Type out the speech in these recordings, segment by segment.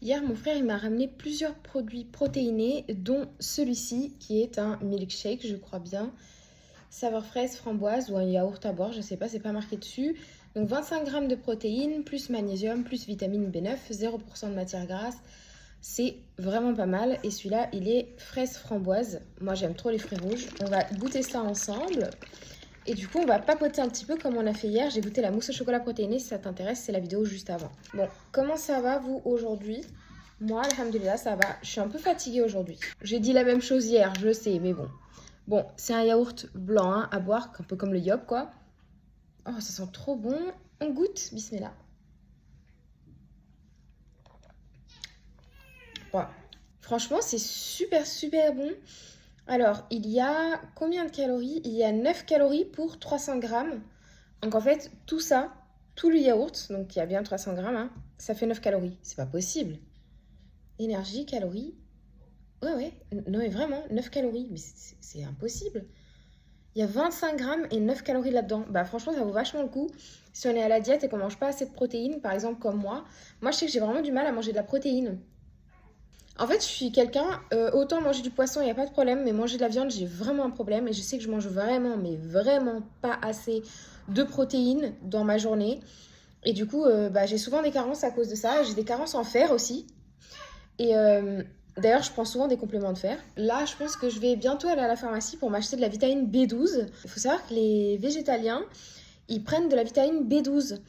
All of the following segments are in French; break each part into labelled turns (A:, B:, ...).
A: Hier, mon frère il m'a ramené plusieurs produits protéinés, dont celui-ci qui est un milkshake, je crois bien, saveur fraise, framboise ou un yaourt à boire, je sais pas, c'est pas marqué dessus. Donc 25 grammes de protéines, plus magnésium, plus vitamine B9, 0% de matière grasse. C'est vraiment pas mal. Et celui-là, il est fraise framboise. Moi, j'aime trop les fruits rouges. On va goûter ça ensemble. Et du coup, on va papoter un petit peu comme on a fait hier. J'ai goûté la mousse au chocolat protéinée. Si ça t'intéresse, c'est la vidéo juste avant. Bon, comment ça va vous aujourd'hui? Moi, alhamdoulilah, ça va. Je suis un peu fatiguée aujourd'hui. J'ai dit la même chose hier, je sais, mais bon. Bon, c'est un yaourt blanc hein, à boire, un peu comme le yop, quoi. Oh, ça sent trop bon. On goûte, bismillah. Ouais. Franchement, c'est super, super bon. Alors, il y a combien de calories? Il y a 9 calories pour 300 grammes. Donc, en fait, tout ça, tout le yaourt, donc il y a bien 300 grammes, hein, ça fait 9 calories. C'est pas possible. Énergie, calories. Ouais. Non, mais vraiment, 9 calories. Mais c'est impossible. Il y a 25 grammes et 9 calories là-dedans. Bah, franchement, ça vaut vachement le coup. Si on est à la diète et qu'on mange pas assez de protéines, par exemple, comme moi, je sais que j'ai vraiment du mal à manger de la protéine. En fait, je suis quelqu'un, autant manger du poisson, il n'y a pas de problème, mais manger de la viande, j'ai vraiment un problème. Et je sais que je mange vraiment, mais vraiment pas assez de protéines dans ma journée. Et du coup, bah, j'ai souvent des carences à cause de ça. J'ai des carences en fer aussi. Et d'ailleurs, je prends souvent des compléments de fer. Là, je pense que je vais bientôt aller à la pharmacie pour m'acheter de la vitamine B12. Il faut savoir que les végétaliens, ils prennent de la vitamine B12.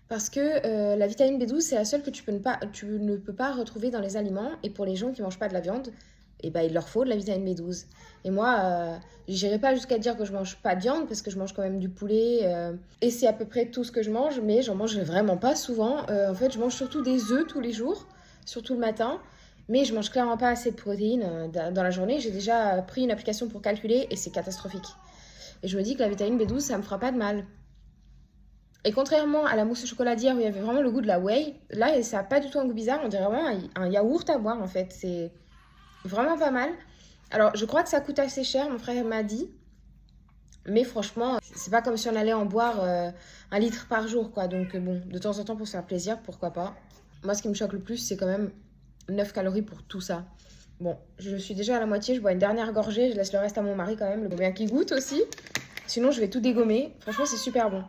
A: Parce que la vitamine B12, c'est la seule que tu ne peux pas retrouver dans les aliments. Et pour les gens qui ne mangent pas de la viande, eh ben, il leur faut de la vitamine B12. Et moi, j'irai pas jusqu'à dire que je mange pas de viande, parce que je mange quand même du poulet. Et c'est à peu près tout ce que je mange, mais j'en mange vraiment pas souvent. En fait, je mange surtout des œufs tous les jours, surtout le matin. Mais je mange clairement pas assez de protéines dans la journée. J'ai déjà pris une application pour calculer et c'est catastrophique. Et je me dis que la vitamine B12, ça me fera pas de mal. Et contrairement à la mousse au chocolat d'hier où il y avait vraiment le goût de la whey, là ça n'a pas du tout un goût bizarre, on dirait vraiment un yaourt à boire en fait. C'est vraiment pas mal. Alors je crois que ça coûte assez cher, mon frère m'a dit. Mais franchement, c'est pas comme si on allait en boire 1 litre par jour quoi. Donc bon, de temps en temps pour se faire plaisir, pourquoi pas. Moi ce qui me choque le plus, c'est quand même 9 calories pour tout ça. Bon, je suis déjà à la moitié, je bois une dernière gorgée, je laisse le reste à mon mari quand même, le bien qu'il goûte aussi. Sinon je vais tout dégommer. Franchement c'est super bon.